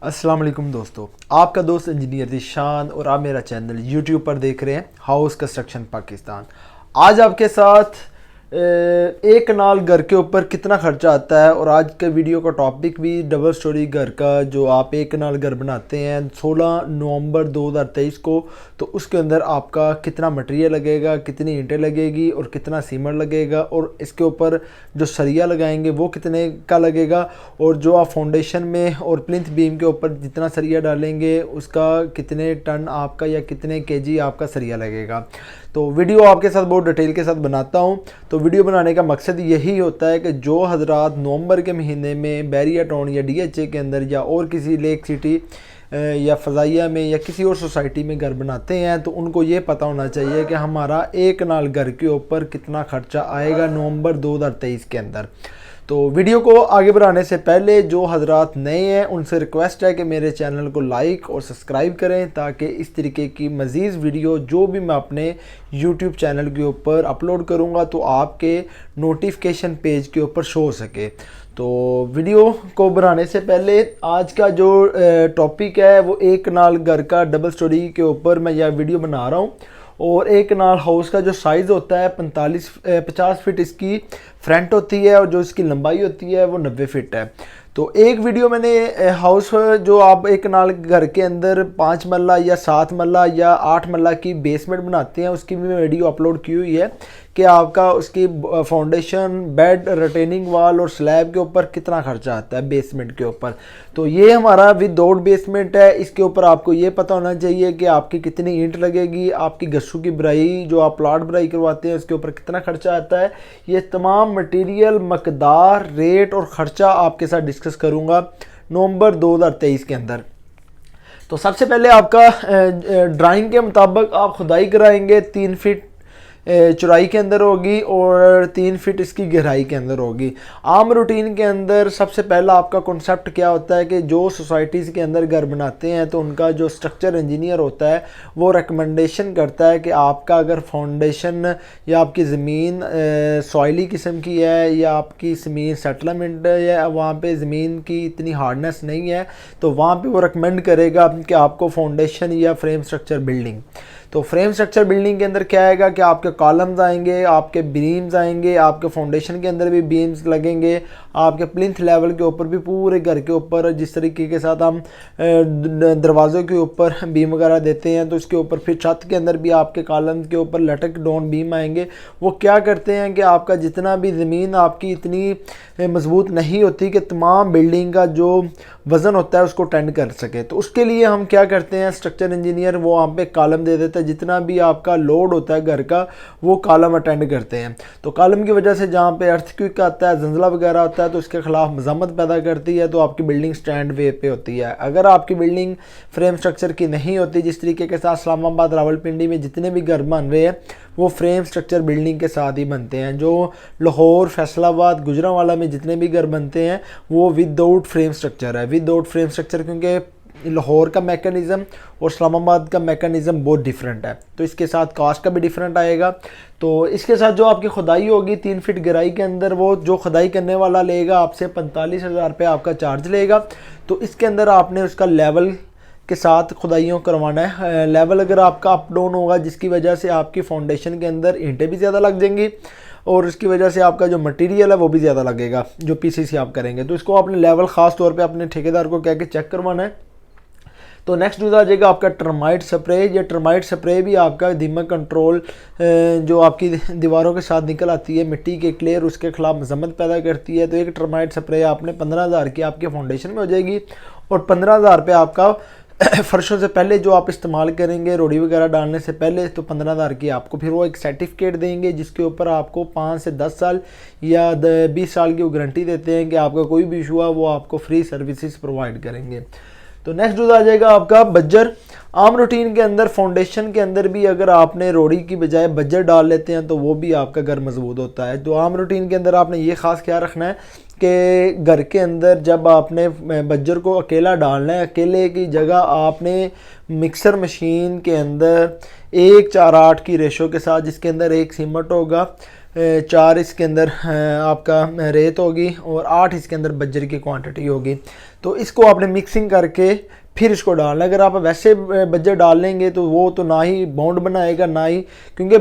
अस्सलाम वालेकुम दोस्तों, आपका दोस्त इंजीनियर ज़ीशान और आप मेरा चैनल यूट्यूब पर देख रहे हैं हाउस कंस्ट्रक्शन पाकिस्तान। आज आपके साथ एक नाल घर के ऊपर कितना खर्चा आता है और आज के वीडियो का टॉपिक भी डबल स्टोरी घर का जो आप एक नाल घर बनाते हैं 16 नवंबर 2023 को, तो उसके अंदर आपका कितना मटेरियल लगेगा, कितनी ईंटें लगेगी और कितना सीमेंट लगेगा और इसके ऊपर जो सरिया लगाएंगे वो कितने का लगेगा और जो आप फाउंडेशन में और प्लिंथ बीम के ऊपर जितना सरिया डालेंगे उसका कितने टन आपका या कितने केजी आपका सरिया लगेगा। तो वीडियो आपके साथ बहुत डिटेल के साथ बनाता हूं। तो वीडियो बनाने का मकसद यही होता है कि जो हजरात नवंबर के महीने में बैरिया टाउन या डीएचए के अंदर या और किसी लेक सिटी या फ़ज़ाइया में या किसी और सोसाइटी में घर बनाते हैं तो उनको ये पता होना चाहिए कि हमारा एक नाल घर के ऊपर कितना खर्चा आएगा नवंबर 2023 के अंदर। तो वीडियो को आगे बढ़ाने से पहले जो हजरात नए हैं उनसे रिक्वेस्ट है कि मेरे चैनल को लाइक और सब्सक्राइब करें ताकि इस तरीके की मज़ीद वीडियो जो भी मैं अपने यूट्यूब चैनल के ऊपर अपलोड करूंगा तो आपके नोटिफिकेशन पेज के ऊपर शो हो सके। तो वीडियो को बनाने से पहले आज का जो टॉपिक है वो एक नाल घर का डबल स्टोरी के ऊपर मैं यह वीडियो बना रहा हूँ। और एक नाल हाउस का जो साइज़ होता है 50 फीट इसकी फ्रंट होती है और जो इसकी लंबाई होती है वो 90 फीट है। तो एक वीडियो मैंने हाउस जो आप एक नाल घर के अंदर 5 मरला या 7 मरला या 8 मरला की बेसमेंट बनाते हैं उसकी भी मैं वीडियो अपलोड की हुई है कि आपका उसकी फाउंडेशन, बेड, रिटेनिंग वाल और स्लैब के ऊपर कितना खर्चा आता है बेसमेंट के ऊपर। तो ये हमारा विदाउट बेसमेंट है। इसके ऊपर आपको ये पता होना चाहिए कि आपकी कितनी ईंट लगेगी, आपकी गस्सू की भराई जो आप प्लाट भराई करवाते हैं उसके ऊपर कितना खर्चा आता है। ये तमाम मटेरियल, मकदार, रेट और ख़र्चा आपके साथ डिस्कस करूँगा नवंबर 2023 के अंदर। तो सबसे पहले आपका ड्राइंग के मुताबिक आप खुदाई कराएंगे 3 फीट चौड़ाई के अंदर होगी और 3 फीट इसकी गहराई के अंदर होगी। आम रूटीन के अंदर सबसे पहला आपका कॉन्सेप्ट क्या होता है कि जो सोसाइटीज़ के अंदर घर बनाते हैं तो उनका जो स्ट्रक्चर इंजीनियर होता है वो रिकमेंडेशन करता है कि आपका अगर फाउंडेशन या आपकी ज़मीन सॉइली किस्म की है या आपकी ज़मीन सेटलमेंट है, वहाँ पे ज़मीन की इतनी हार्डनेस नहीं है, तो वहाँ पे वो रिकमेंड करेगा कि आपको फाउंडेशन या फ्रेम स्ट्रक्चर बिल्डिंग। तो फ्रेम स्ट्रक्चर बिल्डिंग के अंदर क्या आएगा कि आपके कॉलम्स आएंगे, आपके बीम्स आएंगे, आपके फाउंडेशन के अंदर भी बीम्स लगेंगे, आपके प्लिंथ लेवल के ऊपर भी पूरे घर के ऊपर जिस तरीके के साथ हम दरवाज़ों के ऊपर बीम वगैरह देते हैं तो इसके ऊपर फिर छत के अंदर भी आपके कॉलम्स के ऊपर लटक डाउन बीम आएंगे। वो क्या करते हैं कि आपका जितना भी ज़मीन आपकी इतनी मजबूत नहीं होती कि तमाम बिल्डिंग का जो वज़न होता है उसको टेंड कर सके। तो उसके लिए हम क्या करते हैं, स्ट्रक्चर इंजीनियर वो वहाँ पे कॉलम दे देता है, जितना भी आपका लोड होता है घर का वो कॉलम अटेंड करते हैं। तो कॉलम की वजह से जहाँ पे अर्थक्वेक आता है, जंजला वगैरह होता है तो इसके खिलाफ मज़म्मत पैदा करती है, तो आपकी बिल्डिंग स्टैंड वे पे होती है। अगर आपकी बिल्डिंग फ्रेम स्ट्रक्चर की नहीं होती, जिस तरीके के साथ इस्लामाबाद, रावलपिंडी में जितने भी घर बन रहे हैं वो फ्रेम स्ट्रक्चर बिल्डिंग के साथ ही बनते हैं, जो लाहौर, फैसलाबाद, गुजरांवाला में जितने भी घर बनते हैं वो विदाउट फ्रेम स्ट्रक्चर है। विदाउट फ्रेम स्ट्रक्चर क्योंकि लाहौर का मैकेनिज़्म और इस्लामाबाद का मैकेनिज़्म बहुत डिफरेंट है, तो इसके साथ कास्ट का भी डिफरेंट आएगा। तो इसके साथ जो आपकी खुदाई होगी 3 फीट गहराई के अंदर, वो जो खुदाई करने वाला लेगा आपसे 45,000 रुपये आपका चार्ज लेगा। तो इसके अंदर आपने उसका लेवल के साथ खुदाइयों करवाना है। लेवल अगर आपका अप डाउन होगा जिसकी वजह से आपकी फाउंडेशन के अंदर ईंटें भी ज़्यादा लग जाएंगी और इसकी वजह से आपका जो मटेरियल है वो भी ज़्यादा लगेगा जो पीसीसी आप करेंगे। तो इसको आपने लेवल ख़ास तौर पे अपने ठेकेदार को कह के चेक करवाना है। तो नेक्स्ट यूज़ आ जाएगा आपका टर्माइट स्प्रे। ये टर्माइट स्प्रे भी आपका दीमक कंट्रोल जो आपकी दीवारों के साथ निकल आती है मिट्टी के क्लेयर, उसके खिलाफ मजम्मत पैदा करती है। तो एक टर्माइट स्प्रे आपने 15,000 की आपके फाउंडेशन में हो जाएगी और 15,000 रुपये आपका फर्शों से पहले जो आप इस्तेमाल करेंगे रोड़ी वगैरह डालने से पहले, तो 15,000 की आपको फिर वो एक सर्टिफिकेट देंगे जिसके ऊपर आपको 5 से 10 साल या 20 साल की वो गारंटी देते हैं कि आपका कोई भी इशू हुआ वो आपको फ्री सर्विसेज प्रोवाइड करेंगे। तो नेक्स्ट यूज़ आ जाएगा आपका बज्जर। आम रूटीन के अंदर फाउंडेशन के अंदर भी अगर आपने रोड़ी की बजाय बज्जर डाल लेते हैं तो वो भी आपका घर मजबूत होता है। तो आम रूटीन के अंदर आपने ये ख़ास ख्याल रखना है कि घर के अंदर जब आपने बज्जर को अकेला डालना है, अकेले की जगह आपने मिक्सर मशीन के अंदर 1:4:8 की रेशो के साथ, जिसके अंदर एक सीमेंट होगा, 4 इसके अंदर आपका रेत होगी और 8 इसके अंदर बज्जर की क्वांटिटी होगी। तो इसको आपने मिक्सिंग करके फिर इसको डालना। अगर आप वैसे बज्जर डाल लेंगे तो वो तो ना ही बॉन्ड बनाएगा ना ही, क्योंकि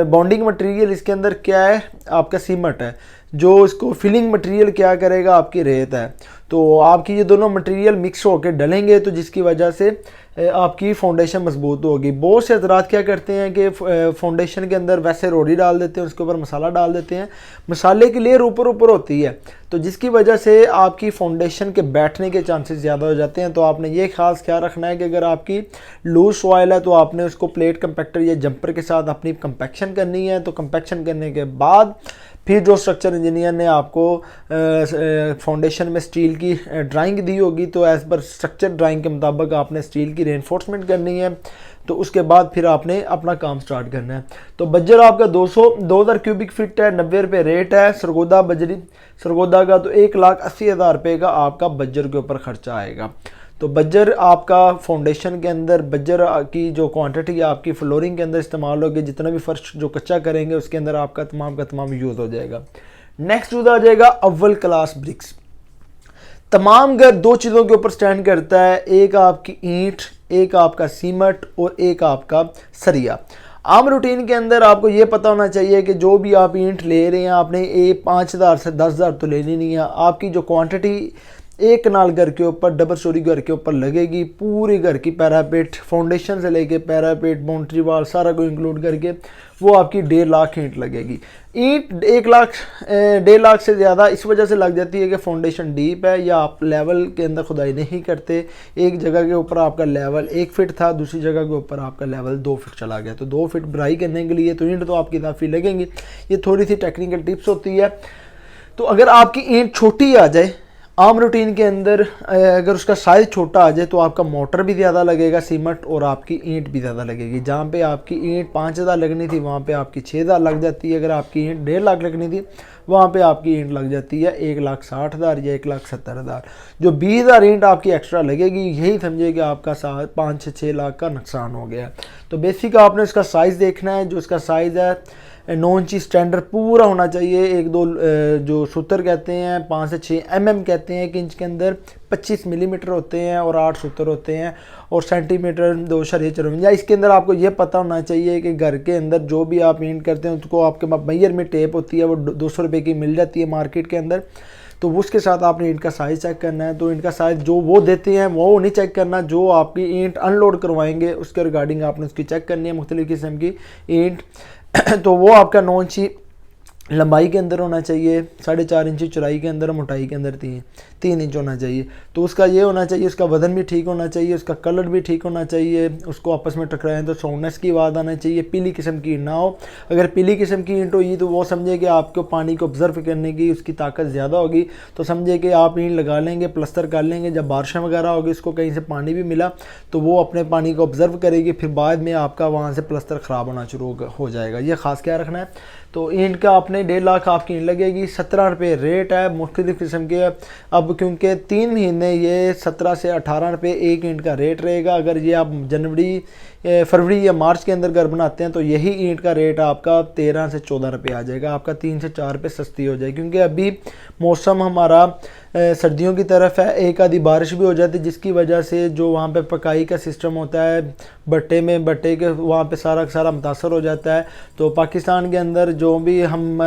बॉन्डिंग मटेरियल इसके अंदर क्या है, आपका सीमेंट है, जो इसको फिलिंग मटेरियल क्या करेगा, आपकी रेत है। तो आपकी ये दोनों मटेरियल मिक्स होकर डलेंगे तो जिसकी वजह से आपकी फाउंडेशन मजबूत होगी। बहुत से हजरात क्या करते हैं कि फाउंडेशन के अंदर वैसे रोड़ी डाल देते हैं, उसके ऊपर मसाला डाल देते हैं, मसाले की लेयर ऊपर ऊपर होती है, तो जिसकी वजह से आपकी फाउंडेशन के बैठने के चांसेस ज़्यादा हो जाते हैं। तो आपने ये खास ख्याल रखना है कि अगर आपकी लूज सॉइल है तो आपने उसको प्लेट कंपैक्टर या जंपर के साथ अपनी कंपैक्शन करनी है। तो कंपैक्शन करने के बाद फिर जो स्ट्रक्चर इंजीनियर ने आपको फाउंडेशन में स्टील की ड्राइंग दी होगी, तो एज़ पर स्ट्रक्चर ड्राइंग के मुताबिक आपने स्टील की रेनफोर्समेंट करनी है। तो उसके बाद फिर आपने अपना काम स्टार्ट करना है। तो बज्जर आपका 2000 क्यूबिक फीट है, 90 रुपये रेट है। सरगोदा बजरी सरगोदा का तो 1,80,000 रुपये का आपका बज्जर के ऊपर खर्चा आएगा। तो बज्जर आपका फाउंडेशन के अंदर बज्जर की जो क्वांटिटी आपकी फ्लोरिंग के अंदर इस्तेमाल होगी, जितना भी फर्श जो कच्चा करेंगे उसके अंदर आपका तमाम का तमाम यूज़ हो जाएगा। नेक्स्ट यूज़ आ जाएगा अव्वल क्लास ब्रिक्स। तमाम घर 2 चीज़ों के ऊपर स्टैंड करता है, एक आपकी ईंट, एक आपका सीमेंट और एक आपका सरिया। आम रूटीन के अंदर आपको ये पता होना चाहिए कि जो भी आप ईंट ले रहे हैं आपने 5,000 से 10,000 तो लेनी नहीं है। आपकी जो क्वांटिटी एक कनाल घर के ऊपर, डबल स्टोरी घर के ऊपर लगेगी, पूरे घर की पैरापेट, फाउंडेशन से लेके पैरापेट, बाउंड्री वाल, सारा को इंक्लूड करके वो आपकी 1.5 लाख ईंट लगेगी। ईंट 1 लाख से ज़्यादा इस वजह से लग जाती है कि फाउंडेशन डीप है या आप लेवल के अंदर खुदाई नहीं करते। एक जगह के ऊपर आपका लेवल 1 फीट था, दूसरी जगह के ऊपर आपका लेवल 2 फीट चला गया, तो 2 फीट भराई करने के लिए तो ईंट तो आपकी काफ़ी लगेंगी। ये थोड़ी सी टेक्निकल टिप्स होती है। तो अगर आपकी ईंट छोटी आ जाए आम रूटीन के अंदर, अगर उसका साइज़ छोटा आ जाए तो आपका मोटर भी ज़्यादा लगेगा सीमेंट और आपकी ईंट भी ज़्यादा लगेगी। जहाँ पे आपकी ईंट 5,000 लगनी थी वहाँ पे आपकी 6,000 लग जाती है। अगर आपकी ईंट 1.5 लाख लगनी थी वहाँ पे आपकी ईंट लग जाती है 1,60,000 या 1,70,000। जो 20,000 ईंट आपकी एक्स्ट्रा लगेगी, यही समझिए कि आपका 5 से 6 लाख का नुकसान हो गया। तो बेसिक आपने इसका साइज़ देखना है। जो इसका साइज़ है 9 इंची स्टैंडर्ड पूरा होना चाहिए। 1-2 जो सूत्र कहते हैं 5 से 6 कहते हैं, 1 इंच के अंदर 25 मिलीमीटर होते हैं और 8 सूत्र होते हैं और सेंटीमीटर 2.54। इसके अंदर आपको ये पता होना चाहिए कि घर के अंदर जो भी आप ईंट करते हैं उसको आपके मैयर में टेप होती है, वो 200 रुपये की मिल जाती है मार्केट के अंदर। तो उसके साथ आपने ईंट का साइज़ चेक करना है। तो ईंट का साइज़ जो वो देते हैं वो नहीं चेक करना, जो आपकी ईंट अनलोड करवाएंगे उसके रिगार्डिंग आपने उसकी चेक करनी है, मुख्तलिफ़ किस्म की ईंट। तो वो आपका 9 इंची लंबाई के अंदर होना चाहिए, 4.5 इंची चौड़ाई के अंदर, मोटाई के अंदर 3 इंच होना चाहिए। तो उसका ये होना चाहिए, उसका वजन भी ठीक होना चाहिए, उसका कलर भी ठीक होना चाहिए, उसको आपस में टकराएं तो साउंडनेस की आवाज़ आना चाहिए, पीली किस्म की ईंट ना हो। अगर पीली किस्म की ईंट होगी तो वो समझे कि आपको पानी को ऑब्जर्व करने की उसकी ताकत ज़्यादा होगी, तो समझे कि आप ईंट लगा लेंगे, प्लस्तर कर लेंगे, जब बारिशें वगैरह होगी उसको कहीं से पानी भी मिला तो वो अपने पानी को ऑब्जर्व करेगी, फिर बाद में आपका वहाँ से प्लस्तर ख़राब होना शुरू हो जाएगा। ये ख़ास क्या रखना है। तो ईंट का आपने 1.5 लाख आपकी ईंट लगेगी। 17 रुपये रेट है, मुख्तलिफ़ किस्म के। अब क्योंकि 3 महीने ये 17 से 18 रुपये एक ईंट का रेट रहेगा। अगर ये आप जनवरी, फरवरी या मार्च के अंदर घर बनाते हैं तो यही ईंट का रेट आपका 13 से 14 रुपये आ जाएगा, आपका 3 से 4 रुपये सस्ती हो जाएगी। क्योंकि अभी मौसम हमारा सर्दियों की तरफ है, एक आधी बारिश भी हो जाती है जिसकी वजह से जो वहाँ पे पकाई का सिस्टम होता है भट्टे के वहाँ पे सारा मुतासर हो जाता है। तो पाकिस्तान के अंदर जो भी हम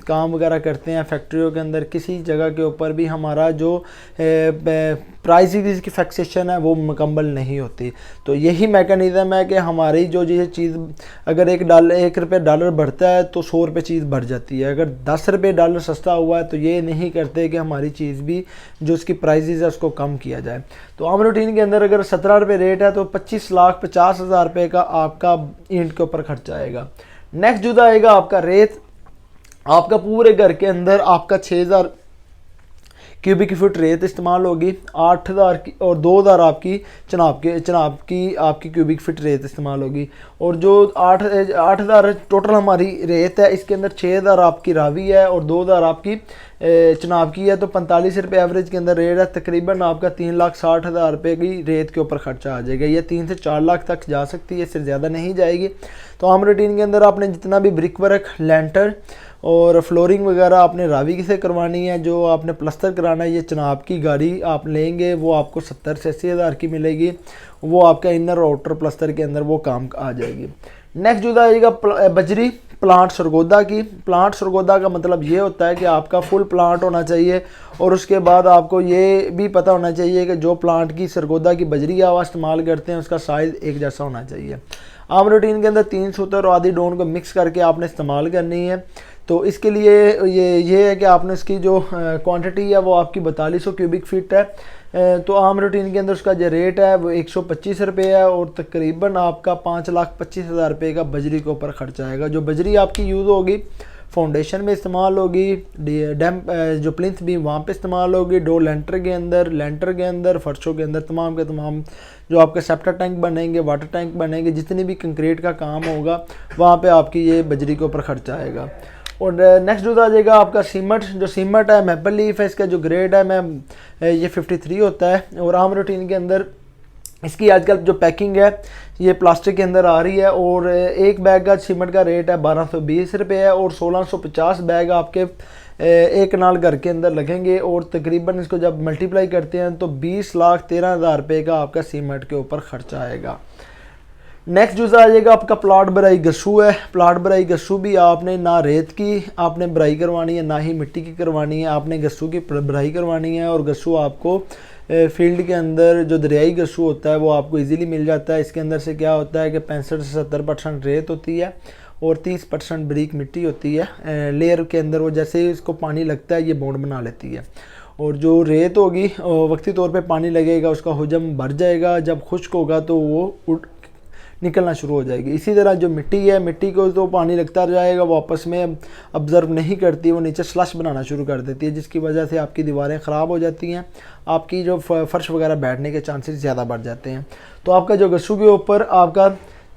काम वगैरह करते हैं फैक्ट्रियों के अंदर, किसी जगह के ऊपर भी हमारा जो प्राइस की फिक्सेशन है वो मुकम्मल नहीं होती। तो यही मैकेनिज़्म है कि हमारी जो ये चीज़, अगर $1 रुपये बढ़ता है तो 100 रुपये चीज़ बढ़ जाती है। अगर $10 सस्ता हुआ है तो ये नहीं करते कि हमारी चीज़ भी जो उसकी प्राइजेज़ है उसको कम किया जाए। तो आम रूटीन के अंदर अगर 17 रुपये रेट है तो 25,50,000 रुपये का आपका ईंट के ऊपर खर्चा आएगा। नेक्स्ट जुदा आएगा आपका रेत। आपका पूरे घर के अंदर आपका 6,000 क्यूबिक फुट रेत इस्तेमाल होगी, 8,000 की और 2,000 आपकी चनाब की आपकी क्यूबिक फुट रेत इस्तेमाल होगी। और जो 8,000 टोटल हमारी रेत है, इसके अंदर 6,000 आपकी रावी है और 2,000 आपकी चनाब की है। तो 45 रुपये एवरेज के अंदर रेट है। तकरीबन आपका 3,60,000 रुपये की रेत के ऊपर खर्चा आ जाएगा। ये 3 से 4 लाख तक जा सकती है, इससे ज़्यादा नहीं जाएगी। तो आम रूटीन के अंदर आपने जितना भी ब्रिक वर्क, लेंटर और फ्लोरिंग वगैरह आपने रावी से करवानी है। जो आपने प्लस्तर कराना है, ये चनाब की गाड़ी आप लेंगे, वो आपको 70 से 80 हज़ार की मिलेगी। वो आपका इनर और आउटर प्लस्तर के अंदर वो काम आ जाएगी। नेक्स्ट जो आएगा बजरी प्लांट सरगोदा की। प्लांट सरगोदा का मतलब ये होता है कि आपका फुल प्लांट होना चाहिए और उसके बाद आपको ये भी पता होना चाहिए कि जो प्लांट की सरगोदा की बजरी आप इस्तेमाल करते हैं उसका साइज़ एक जैसा होना चाहिए। आम रूटीन के अंदर 3 सूतर और आधी डोन को मिक्स करके आपने इस्तेमाल करनी है। तो इसके लिए ये है कि आपने इसकी जो क्वांटिटी है वो आपकी 4200 क्यूबिक फीट है। तो आम रूटीन के अंदर उसका जो रेट है वो 125 रुपये है और तकरीबन आपका 5,25,000 रुपये का बजरी के ऊपर खर्चा आएगा। जो बजरी आपकी यूज़ होगी फाउंडेशन में इस्तेमाल होगी, डैम्प जो प्लिंथ भी वहाँ पे इस्तेमाल होगी, डो लेंटर के अंदर फर्शों के अंदर तमाम के तमाम जो आपके सेप्टर टैंक बनेंगे, वाटर टैंक बनेंगे, जितनी भी कंक्रीट का काम होगा वहाँ पे आपकी ये बजरी के ऊपर खर्चा आएगा। और नेक्स्ट जो आ जाएगा आपका सीमेंट। जो सीमेंट है मैपल लीफ है, इसका जो ग्रेड है ये 53 होता है। और आम रूटीन के अंदर इसकी आजकल जो पैकिंग है ये प्लास्टिक के अंदर आ रही है और एक बैग का सीमेंट का रेट है 1220 रुपये है और 1650 बैग आपके एक कनाल घर के अंदर लगेंगे। और तकरीबन इसको जब मल्टीप्लाई करते हैं तो 20,13,000 रुपये का आपका सीमेंट के ऊपर खर्चा आएगा। नेक्स्ट जो आ जाएगा आपका प्लाट बराई गस्सू है। प्लाट बराई गस्सू भी आपने ना रेत की आपने बराई करवानी है, ना ही मिट्टी की करवानी है, आपने गस्सू की बराई करवानी है। और गस्सू आपको फील्ड के अंदर जो दरियाई गस्सू होता है वो आपको इजीली मिल जाता है। इसके अंदर से क्या होता है कि 65 से 70% रेत होती है और 30% ब्रीक मिट्टी होती है लेयर के अंदर। वो जैसे ही इसको पानी लगता है ये बॉन्ड बना लेती है। और जो रेत होगी वक्ती तौर पे पानी लगेगा, उसका हुजम भर जाएगा, जब खुश्क होगा तो वो निकलना शुरू हो जाएगी। इसी तरह जो मिट्टी है, मिट्टी को तो पानी लगता जाएगा, वो आपस में ऑब्ज़र्व नहीं करती, वो नीचे स्लश बनाना शुरू कर देती है, जिसकी वजह से आपकी दीवारें ख़राब हो जाती हैं, आपकी जो फर्श वगैरह बैठने के चांसेस ज़्यादा बढ़ जाते हैं। तो आपका जो गस्सू के ऊपर आपका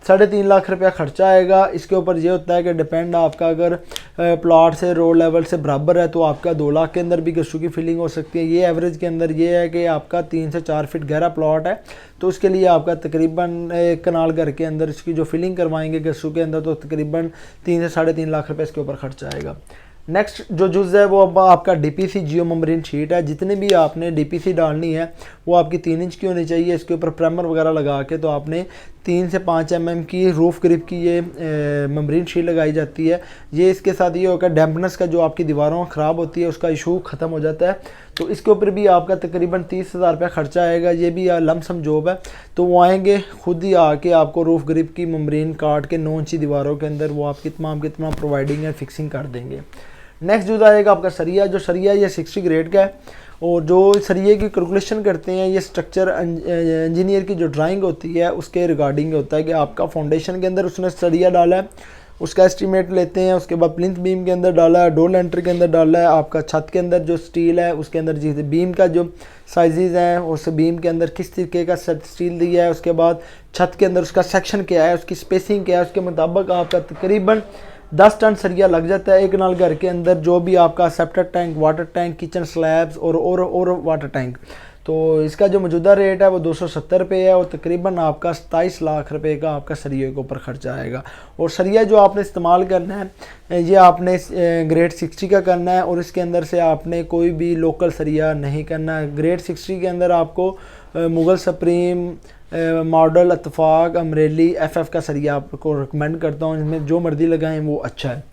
3.5 लाख रुपया खर्चा आएगा। इसके ऊपर ये होता है कि डिपेंड आपका अगर प्लॉट से रोड लेवल से बराबर है तो आपका 2 लाख के अंदर भी गस्सू की फिलिंग हो सकती है। ये एवरेज के अंदर ये है कि आपका 3 से 4 फीट गहरा प्लॉट है तो उसके लिए आपका तकरीबन एक कनाल घर के अंदर इसकी जो फिलिंग करवाएंगे गस्सू के अंदर तो तकरीबन 3 से 3.5 लाख रुपये इसके ऊपर खर्चा आएगा। नेक्स्ट जो जुज़ है वो अब आपका डीपीसी जियो मेम्ब्रेन शीट है। जितने भी आपने डीपीसी डालनी है वो आपकी 3 इंच की होनी चाहिए। इसके ऊपर प्राइमर वगैरह लगा के तो आपने 3 से 5 mm की रूफ ग्रिप की ये मेम्ब्रेन शीट लगाई जाती है। ये इसके साथ ये होगा डैम्पनेस का जो आपकी दीवारों ख़राब होती है उसका इशू ख़त्म हो जाता है। तो इसके ऊपर भी आपका तकरीबन 30,000 रुपये खर्चा आएगा। ये भी लमसम जॉब है तो वो आएंगे खुद ही आके आपको रूफ ग्रिप की मेम्ब्रेन काट के 9 इंची दीवारों के अंदर वो आपकी तमाम की तमाम प्रोवाइडिंग है, फिक्सिंग कर देंगे। नेक्स्ट जो आएगा आपका सरिया। जो सरिया ये 60 ग्रेड का है और जो सरिये की कैलकुलेशन करते हैं ये स्ट्रक्चर इंजीनियर की जो ड्राइंग होती है उसके रिगार्डिंग होता है कि आपका फाउंडेशन के अंदर उसने सरिया डाला है उसका एस्टीमेट लेते हैं। उसके बाद प्लिंथ बीम के अंदर डाला है, डोर लेंटर के अंदर डाला है, आपका छत के अंदर जो स्टील है उसके अंदर जिस बीम का जो साइजेस हैं उस बीम के अंदर किस तरीके का स्टील दिया है, उसके बाद छत के अंदर उसका सेक्शन क्या है, उसकी स्पेसिंग क्या है, उसके मुताबिक आपका तकरीबन 10 टन सरिया लग जाता है एक कनाल घर के अंदर। जो भी आपका sceptre tank, water tank, kitchen slabs और वाटर टैंक। तो इसका जो मौजूदा रेट है वो 270 रुपये है और तकरीबन आपका 27 लाख रुपए का आपका सरिये के ऊपर खर्चा आएगा। और सरिया जो आपने इस्तेमाल करना है ये आपने ग्रेड 60 का करना है और इसके अंदर से आपने कोई भी लोकल सरिया नहीं करना है। ग्रेड 60 के अंदर आपको मुगल सुप्रीम, मॉडल, इत्तेफाक, अमरेली, एफएफ का सरिया आपको रिकमेंड करता हूँ। इसमें जो मर्जी लगाएं वो अच्छा है।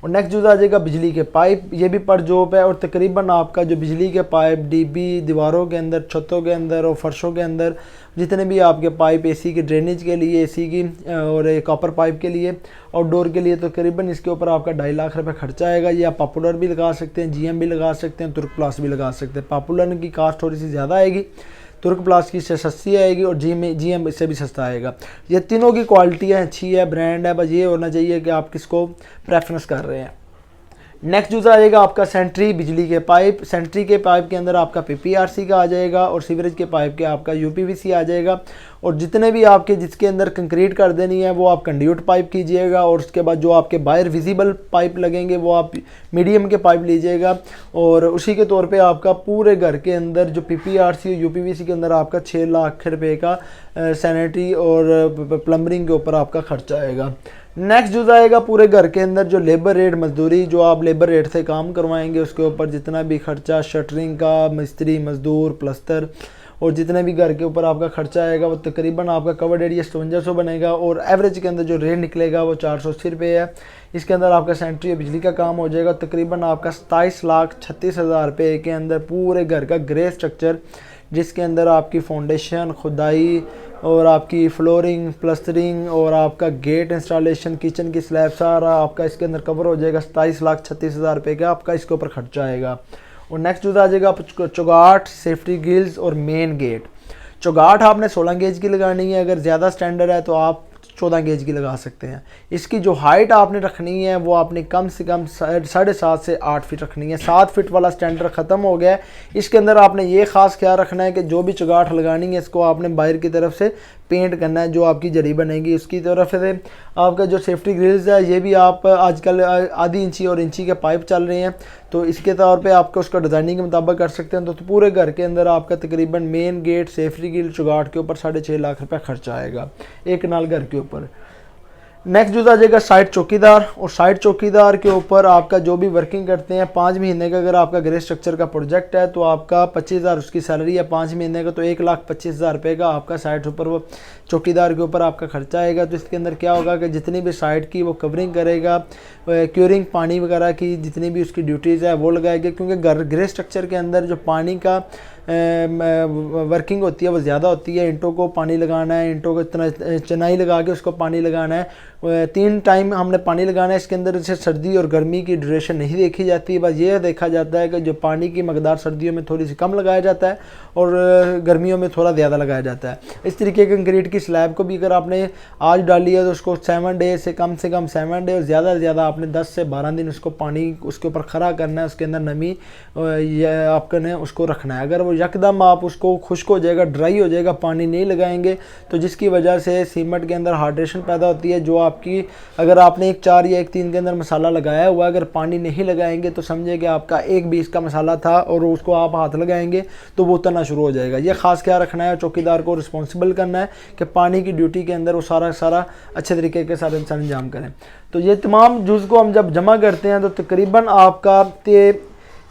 और नेक्स्ट जो आ जाएगा बिजली के पाइप। ये भी पर जॉब है और तकरीबन आपका जो बिजली के पाइप डीबी दीवारों के अंदर, छतों के अंदर और फर्शों के अंदर जितने भी आपके पाइप एसी की ड्रेनेज के लिए, एसी की और कॉपर पाइप के लिए, आउटडोर के लिए, तो तकरीबन इसके ऊपर आपका 2.5 लाख रुपये खर्चा आएगा। ये आप पॉपुलर भी लगा सकते हैं, जीएम भी लगा सकते हैं, तुर्क प्लास भी लगा सकते हैं। पॉपुलर की कास्ट थोड़ी सी ज़्यादा आएगी, तुर्क प्लास की से सस्ती आएगी और जीएम इससे भी सस्ता आएगा। ये तीनों की क्वालिटी अच्छी है, ब्रांड है, बस ये होना चाहिए कि आप किसको प्रेफरेंस कर रहे हैं। नेक्स्ट यूज़ आ जाएगा आपका सेंट्री बिजली के पाइप। सेंट्री के पाइप के अंदर आपका पीपीआरसी का आ जाएगा और सीवरेज के पाइप के आपका यूपीवीसी आ जाएगा। और जितने भी आपके जिसके अंदर कंक्रीट कर देनी है वो आप कंड्यूट पाइप कीजिएगा, और उसके बाद जो आपके बाहर विजिबल पाइप लगेंगे वो आप मीडियम के पाइप लीजिएगा। और उसी के तौर पे आपका पूरे घर के अंदर जो PPRC और UPVC के अंदर आपका 6 लाख रुपए का सैनिटरी और प्लम्बरिंग के ऊपर आपका खर्चा आएगा। नेक्स्ट जो आएगा पूरे घर के अंदर जो लेबर रेट मजदूरी, जो आप लेबर रेट से काम करवाएंगे उसके ऊपर जितना भी खर्चा, शटरिंग का, मिस्त्री, मजदूर, प्लस्तर और जितने भी घर के ऊपर आपका खर्चा आएगा वो तकरीबन आपका कवर्ड एरिया 5700 बनेगा। और एवरेज के अंदर जो रेट निकलेगा वो 480 रुपये है। इसके अंदर आपका सैनिटरी और बिजली का काम हो जाएगा तकरीबन आपका 27,36,000 रुपये के अंदर पूरे घर का ग्रे स्ट्रक्चर, जिसके अंदर आपकी फाउंडेशन, खुदाई और आपकी फ्लोरिंग, प्लस्टरिंग और आपका गेट इंस्टॉलेशन, किचन की स्लैब, सारा आपका इसके अंदर कवर हो जाएगा। 27,36,000 रुपये का आपका इसके ऊपर खर्चा आएगा। और नेक्स्ट जो आ जाएगा चौगाट, सेफ्टी गिल्स और मेन गेट। चौगाट आपने 16 गेज की लगानी है, अगर ज़्यादा स्टैंडर्ड है तो आप 14 गेज की लगा सकते हैं। इसकी जो हाइट आपने रखनी है वो आपने कम से कम 7.5 से 8 फीट रखनी है। 7 फीट वाला स्टैंडर्ड ख़त्म हो गया है। इसके अंदर आपने ये ख़ास ख्याल रखना है कि जो भी चौगाट लगानी है इसको आपने बाहर की तरफ से पेंट करना है, जो आपकी जड़ी बनेगी उसकी तरफ से। आपका जो सेफ्टी ग्रिल्स है ये भी आप आजकल आधी इंची और इंची के पाइप चल रहे हैं, तो इसके तौर पे आपको उसका डिज़ाइनिंग के मुताबिक कर सकते हैं। तो पूरे घर के अंदर आपका तकरीबन मेन गेट, सेफ्टी ग्रिल, चौगाट के ऊपर 6.5 लाख रुपये खर्चा आएगा एक नाल घर के ऊपर। नेक्स्ट जो आ जाएगा साइट चौकीदार। और साइट चौकीदार के ऊपर आपका जो भी वर्किंग करते हैं 5 महीने का अगर आपका ग्रे स्ट्रक्चर का प्रोजेक्ट है तो आपका 25,000 उसकी सैलरी है 5 महीने का, तो 1,25,000 रुपये का आपका साइट ऊपर वो चौकीदार के ऊपर आपका खर्चा आएगा। तो इसके अंदर क्या होगा कि जितनी भी साइट की वो कवरिंग करेगा, क्यूरिंग पानी वगैरह की जितनी भी उसकी ड्यूटीज़ है वो लगाएगा, क्योंकि ग्रे स्ट्रक्चर के अंदर जो पानी का वर्किंग होती है वो ज़्यादा होती है। इंटों को पानी लगाना है, इंटों को इतना चनाई लगा के उसको पानी लगाना है, 3 टाइम हमने पानी लगाना है। इसके अंदर से सर्दी और गर्मी की ड्यूरेशन नहीं देखी जाती, बस ये देखा जाता है कि जो पानी की मकदार सर्दियों में थोड़ी सी कम लगाया जाता है और गर्मियों में थोड़ा ज़्यादा लगाया जाता है। इस तरीके के कंक्रीट की स्लैब को भी अगर आपने आज डाली है तो उसको 7 डे से कम 7 डे और ज़्यादा से ज़्यादा आपने 10 से 12 दिन उसको पानी उसके ऊपर खड़ा करना है, उसके अंदर नमी आपने उसको रखना है। अगर वो यकदम आप उसको खुश्क हो जाएगा, ड्राई हो जाएगा, पानी नहीं लगाएंगे तो जिसकी वजह से सीमेंट के अंदर हाइड्रेशन पैदा होती है, जो आपकी अगर आपने 1 4 या 1 3 के अंदर मसाला लगाया हुआ अगर पानी नहीं लगाएंगे तो समझे कि आपका 1 20 का मसाला था और उसको आप हाथ लगाएंगे तो वो उतरना शुरू हो जाएगा। ये खास ख्याल रखना है, चौकीदार को रिस्पॉन्सिबल करना है कि पानी की ड्यूटी के अंदर वो सारा अच्छे तरीके के साथ इंसान अंजाम करें। तो ये तमाम जुज़ को हम जब जमा करते हैं तो तकरीबन आपका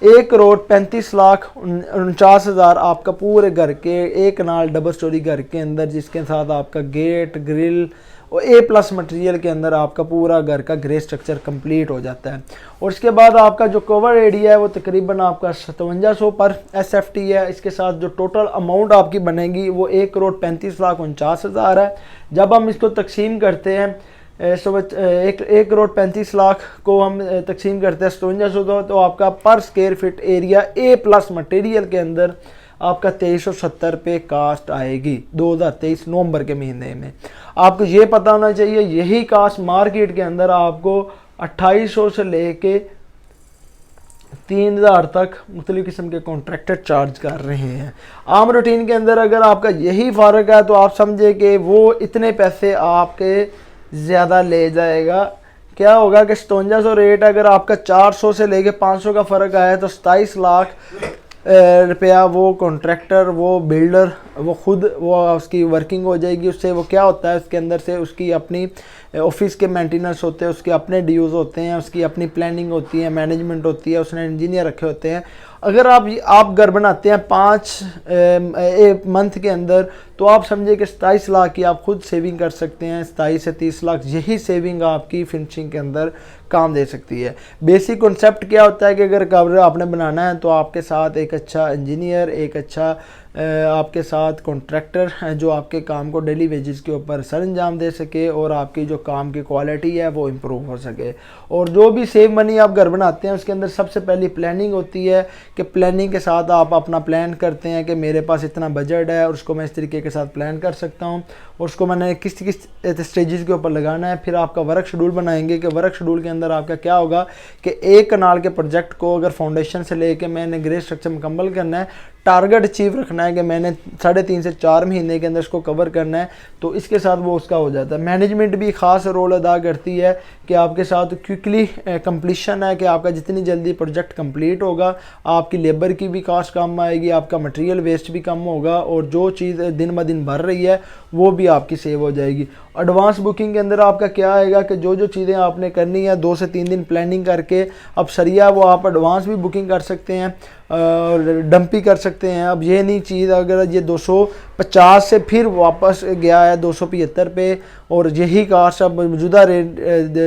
1,35,49,000 आपका पूरे घर के एक नाल डबल स्टोरी घर के अंदर, जिसके साथ आपका गेट, ग्रिल और A+ मटेरियल के अंदर आपका पूरा घर का ग्रे स्ट्रक्चर कंप्लीट हो जाता है। और इसके बाद आपका जो कवर एरिया है वो तकरीबन आपका 5700 पर SFT है। इसके साथ जो टोटल अमाउंट आपकी बनेगी वो 1,35,49,000 है। जब हम इसको तकसीम करते हैं 1,35,00,000 को हम तकसीम करते हैं 5700 तो आपका पर square feet area A+ material के अंदर आपका 2370 रुपये कास्ट आएगी 2023 नवंबर के महीने में। आपको ये पता होना चाहिए यही कास्ट मार्केट के अंदर आपको 2800 से लेके 3,000 तक मुख्तलिफ़ किस्म के कॉन्ट्रैक्टर चार्ज कर रहे हैं। आम रूटीन के अंदर अगर आपका यही फ़र्क है तो आप समझे कि वो इतने पैसे आपके ज़्यादा ले जाएगा। क्या होगा कि 5700 रेट अगर आपका 400 से लेके 500 का फ़र्क आया तो 27 लाख रुपया वो कॉन्ट्रैक्टर, वो बिल्डर, वो खुद वो उसकी वर्किंग हो जाएगी। उससे वो क्या होता है उसके अंदर से उसकी अपनी ऑफिस के मेंटेनेंस होते हैं, उसके अपने ड्यूज़ होते हैं, उसकी अपनी प्लानिंग होती है, मैनेजमेंट होती है, उसने इंजीनियर रखे होते हैं। अगर आप घर बनाते हैं 5 मंथ के अंदर तो आप समझे कि 27 लाख की आप खुद सेविंग कर सकते हैं। 27 से 30 लाख यही सेविंग आपकी फिनिशिंग के अंदर काम दे सकती है। बेसिक कॉन्सेप्ट क्या होता है कि अगर घर आपने बनाना है तो आपके साथ एक अच्छा इंजीनियर, एक अच्छा आपके साथ कॉन्ट्रैक्टर जो आपके काम को डेली वेजेस के ऊपर सर अंजाम दे सके और आपकी जो काम की क्वालिटी है वो इम्प्रूव हो सके। और जो भी सेव मनी आप घर बनाते हैं उसके अंदर सबसे पहली प्लानिंग होती है कि प्लानिंग के साथ आप अपना प्लान करते हैं कि मेरे पास इतना बजट है और उसको मैं इस तरीके के साथ प्लान कर सकता हूँ और उसको मैंने किस स्टेजेस के ऊपर लगाना है। फिर आपका वर्क शेड्यूल बनाएंगे कि वर्क शेड्यूल के अंदर आपका क्या होगा कि एक कनाल के प्रोजेक्ट को अगर फाउंडेशन से लेके मैंने ग्रे स्ट्रक्चर मुकम्मल करना है टारगेट अचीव रखना है कि मैंने 3.5 से 4 महीने के अंदर इसको कवर करना है, तो इसके साथ वो उसका हो जाता है। मैनेजमेंट भी ख़ास रोल अदा करती है कि आपके साथ क्विकली कंप्लीशन है, कि आपका जितनी जल्दी प्रोजेक्ट कंप्लीट होगा आपकी लेबर की भी कास्ट कम आएगी, आपका मटेरियल वेस्ट भी कम होगा, और जो चीज़ दिन ब दिन बढ़ रही है वो भी आपकी सेव हो जाएगी। एडवांस बुकिंग के अंदर आपका क्या आएगा कि जो जो चीज़ें आपने करनी है 2 से 3 दिन प्लानिंग करके, अब सरिया वो आप एडवांस भी बुकिंग कर सकते हैं और डंपी कर सकते हैं। अब ये नहीं चीज़ अगर ये 250 से फिर वापस गया है 275 पे, और यही कास्ट अब मौजूदा रेट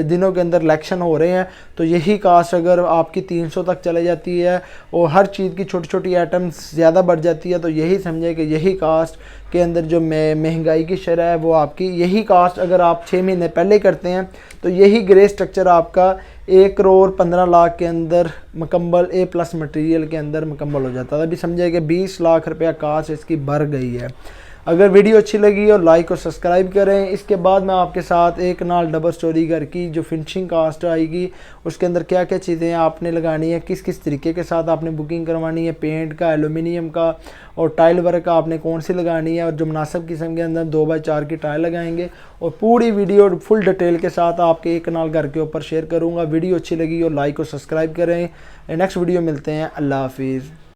दिनों के अंदर इलेक्शन हो रहे हैं, तो यही कास्ट अगर आपकी 300 तक चले जाती है और हर चीज़ की छोटी छोटी आइटम्स ज़्यादा बढ़ जाती है, तो यही समझे कि यही कास्ट के अंदर जो महंगाई की शरह है वो आपकी यही कास्ट अगर आप 6 महीने पहले करते हैं तो यही ग्रे स्ट्रक्चर आपका 1,15,00,000 के अंदर मुकम्मल A+ मटेरियल के अंदर मुकम्मल हो जाता है। अभी समझे कि 20 लाख रुपया कास्ट इसकी बढ़ गई है। अगर वीडियो अच्छी लगी और लाइक और सब्सक्राइब करें। इसके बाद मैं आपके साथ एक नाल डबल स्टोरी घर की जो फिनिशिंग कास्ट आएगी उसके अंदर क्या क्या चीज़ें आपने लगानी है, किस किस तरीके के साथ आपने बुकिंग करवानी है, पेंट का, एलुमिनियम का और टाइल वर्क का आपने कौन सी लगानी है, और जो मुनासिब किस्म के अंदर 2x4 की टाइल लगाएंगे, और पूरी वीडियो फुल डिटेल के साथ आपके एक नाल घर के ऊपर शेयर करूँगा। वीडियो अच्छी लगी और लाइक और सब्सक्राइब करें। नेक्स्ट वीडियो मिलते हैं। अल्लाह हाफिज़।